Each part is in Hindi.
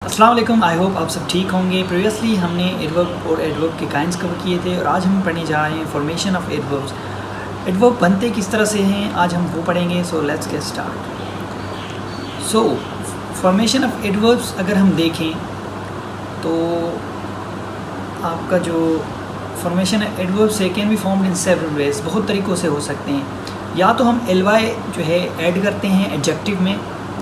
अस्सलाम वालेकुम। आई होप आप सब ठीक होंगे। प्रीवियसली हमने एडवर्ब और एडवर्ब के काइंड्स कवर किए थे और आज हम पढ़ने जा रहे हैं फॉर्मेशन ऑफ एडवर्ब्स। एडवर्ब बनते किस तरह से हैं आज हम वो पढ़ेंगे। So let's get start. So formation of adverbs अगर हम देखें तो आपका जो फॉर्मेशन एडवर्ब्स है can be formed in several ways, बहुत तरीक़ों से हो सकते हैं। या तो हम ly जो है ऐड करते हैं एडजेक्टिव में,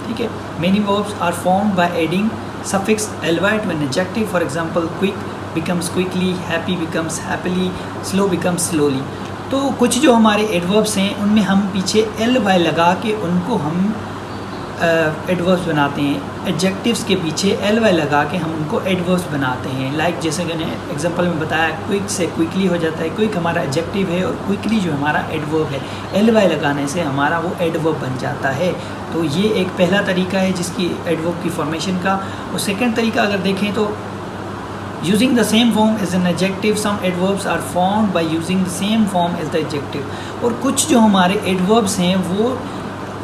ठीक है। Many verbs are formed by adding suffix ly to an adjective. For example, quick becomes quickly, happy becomes happily, slow becomes slowly. तो कुछ जो हमारे एडवर्ब्स हैं उनमें हम पीछे ly लगा के उनको हम एडवर्ब्स बनाते हैं। एडजेक्टिव्स के पीछे ly लगा के हम उनको एडवर्ब्स बनाते हैं। लाइक जैसे मैंने एग्जांपल में बताया, क्विक से क्विकली हो जाता है। क्विक हमारा एडजेक्टिव है और क्विकली जो हमारा एडवर्ब है, ly लगाने से हमारा वो एडवर्ब बन जाता है। तो ये एक पहला तरीका है जिसकी एडवर्ब की फॉर्मेशन का। और सेकंड तरीका अगर देखें तो using the same form as an adjective, some adverbs are formed by using the same form as the adjective. और कुछ जो हमारे एडवर्ब्स हैं वो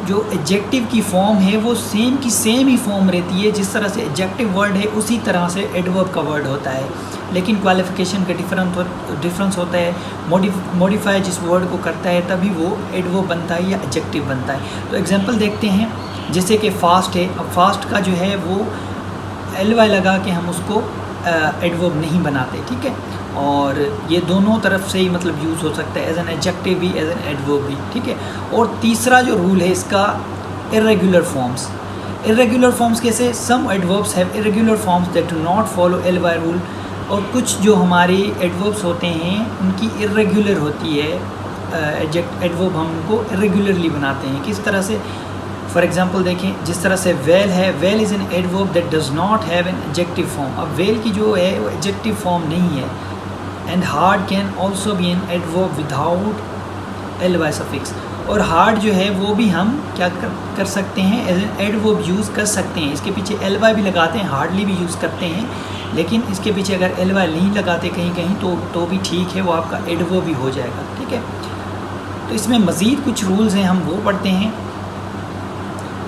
जो एडजेक्टिव की फॉर्म है वो सेम की सेम ही फॉर्म रहती है। जिस तरह से एडजेक्टिव वर्ड है उसी तरह से एडवर्ब का वर्ड होता है, लेकिन क्वालिफिकेशन का डिफरेंस होता है। मॉडिफाई जिस वर्ड को करता है तभी वो एडवर्ब बनता है या एडजेक्टिव बनता है। तो एग्जांपल देखते हैं, जैसे कि फास्ट है। अब फास्ट का जो है वो ly लगा के हम उसको एडवर्ब नहीं बनाते, ठीक है। और ये दोनों तरफ से ही मतलब यूज़ हो सकता है, एज एन एडजेक्टिव भी एज एन एडवर्ब भी, ठीक है। और तीसरा जो रूल है इसका, इरेगुलर फॉर्म्स। इरेगुलर फॉर्म्स कैसे? Some adverbs have irregular forms that do not follow ly rule. और कुछ जो हमारी एडवर्ब्स होते हैं उनकी इरेगुलर होती है एडवर्ब, हम उनको इरेगुलरली बनाते हैं। किस तरह से? फॉर एग्जांपल देखें, जिस तरह से वेल है, well is an adverb that does not have an adjective form. अब वेल की जो है वो एडजेक्टिव फॉर्म नहीं है। And hard can also be an adverb without ly suffix. और हार्ड जो है वो भी हम क्या कर सकते हैं, एज एन एडवर्ब यूज़ कर सकते हैं। इसके पीछे ly भी लगाते हैं, हार्डली भी यूज़ करते हैं, लेकिन इसके पीछे अगर ly नहीं लगाते कहीं कहीं तो भी ठीक है, वो आपका एडवर्ब भी हो जाएगा, ठीक है। तो इसमें मज़ीद कुछ रूल्स हैं, हम वो पढ़ते हैं।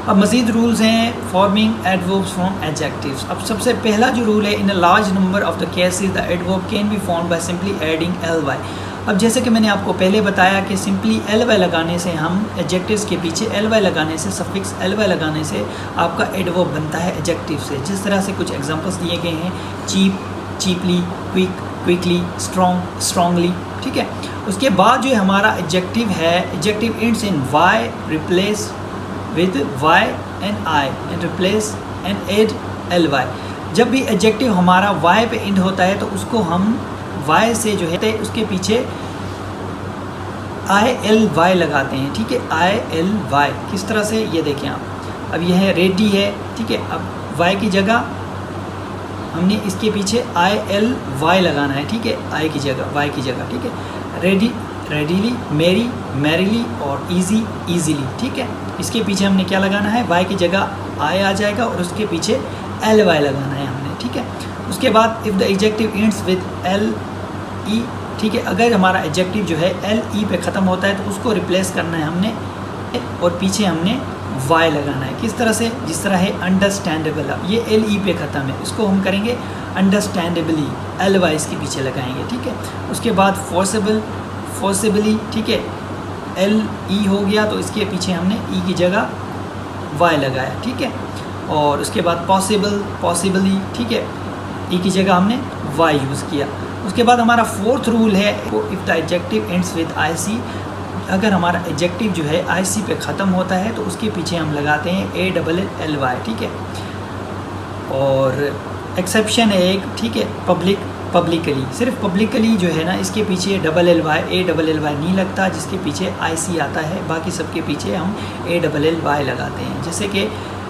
अब मज़ीद रूल्स हैं फॉर्मिंग एडवर्ब्स फ्रॉम एडजेक्टिव्स। अब सबसे पहला जो रूल है, in a large number of the cases the adverb can be formed by simply adding ly। अब जैसे कि मैंने आपको पहले बताया कि सिंपली ly लगाने से, हम एडजेक्टिव्स के पीछे ly लगाने से, सफिक्स ly लगाने से आपका एडवर्ब बनता है एडजेक्टिव से। जिस तरह से कुछ एग्जांपल्स दिए गए हैं, cheap, cheaply, quick, quickly, strong, strongly, ठीक है। उसके बाद जो हमारा एडजेक्टिव है, adjective ends in y, replace with y and I and replace and add ly। जब भी एडजेक्टिव हमारा y पे एंड होता है तो उसको हम y से जो है उसके पीछे ily लगाते हैं, ठीक है। ily किस तरह से, ये देखें आप। अब यह है रेडी है, ठीक है। अब y की जगह हमने इसके पीछे ily लगाना है, ठीक है। y की जगह, ठीक है। रेडी, रेडीली, मेरी, मैरीली और ईजी, ईजीली, ठीक है। इसके पीछे हमने क्या लगाना है, y की जगह I आ जाएगा और उसके पीछे ly लगाना है हमने, ठीक है। उसके बाद if the adjective ends with le, ठीक है। अगर हमारा एडजेक्टिव जो है le पे ख़त्म होता है तो उसको रिप्लेस करना है हमने और पीछे हमने y लगाना है। किस तरह से? जिस तरह है अंडरस्टैंडेबल। अब ये le पे ख़त्म है, इसको हम करेंगे अंडरस्टैंडेबली, ly इसके पीछे लगाएंगे, ठीक है। उसके बाद फोर्सेबल, फोर्सेबली, ठीक है। le हो गया तो इसके पीछे हमने e की जगह y लगाया, ठीक है। और उसके बाद पॉसिबल, पॉसिबली, ठीक है। e की जगह हमने y यूज़ किया। उसके बाद हमारा फोर्थ रूल है, if the adjective ends with ic। अगर हमारा एडजेक्टिव जो है ic पे ख़त्म होता है तो उसके पीछे हम लगाते हैं ally, ठीक है। और एक्सेप्शन है एक, ठीक है, पब्लिक, पब्लिकली। सिर्फ पब्लिकली जो है ना, इसके पीछे ally नहीं लगता, जिसके पीछे ic आता है। बाकी सबके पीछे हम ally लगाते हैं। जैसे कि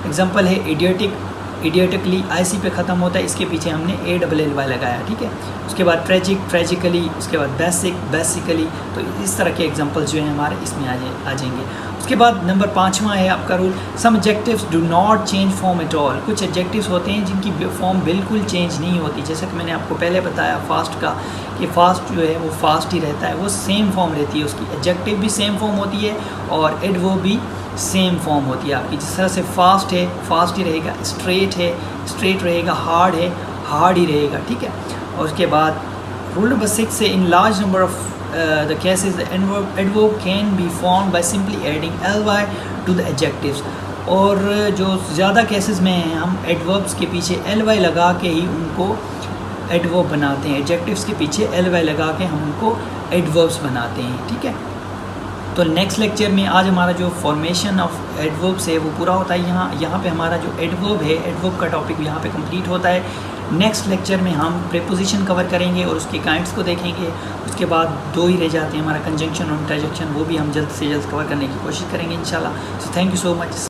एग्जांपल है इडियोटिक, इडियोटिकली ic पे ख़त्म होता है, इसके पीछे हमने ally लगाया, ठीक है। उसके बाद ट्रेजिक, ट्रेजिकली, उसके बाद बेसिक, बेसिकली। तो इस तरह के एग्जांपल्स जो हैं हमारे इसमें आ जाएंगे। उसके बाद नंबर 5वां है आपका rule, some adjectives do not change form at all. कुछ एडजेक्टिव्स होते हैं जिनकी फॉर्म बिल्कुल चेंज नहीं होती। जैसे कि मैंने आपको पहले बताया फास्ट का, कि फास्ट जो है वो फास्ट ही रहता है, वो सेम फॉर्म रहती है उसकी। एडजेक्टिव भी सेम फॉर्म होती है और एडवर्ब भी सेम फॉर्म होती है आपकी। जिस तरह से फास्ट है, फास्ट ही रहेगा। स्ट्रेट है, स्ट्रेट रहेगा, हार्ड है हार्ड ही रहेगा, ठीक है। और उसके बाद रूल नंबर 6 से in large number of the cases the adverb can be formed by simply adding ly to the adjectives. और जो ज़्यादा केसेस में हैं हम एडवर्ब्स के पीछे ly लगा के ही उनको एडवर्ब बनाते हैं, एडजेक्टिव्स के पीछे ly लगा के हम उनको एडवर्ब्स बनाते हैं, ठीक है। तो नेक्स्ट लेक्चर में आज हमारा जो फॉर्मेशन ऑफ एडवर्ब्स है वो पूरा होता है। यहाँ पे हमारा जो एडवर्ब है, एडवर्ब का टॉपिक यहाँ पे कंप्लीट होता है। नेक्स्ट लेक्चर में हम प्रीपोजिशन कवर करेंगे और उसके काइंड्स को देखेंगे। उसके बाद 2 ही रह जाते हैं हमारा, कंजंक्शन और इंटरजेक्शन, वो भी हम जल्द से जल्द कवर करने की कोशिश करेंगे इंशाल्लाह। So thank you so much.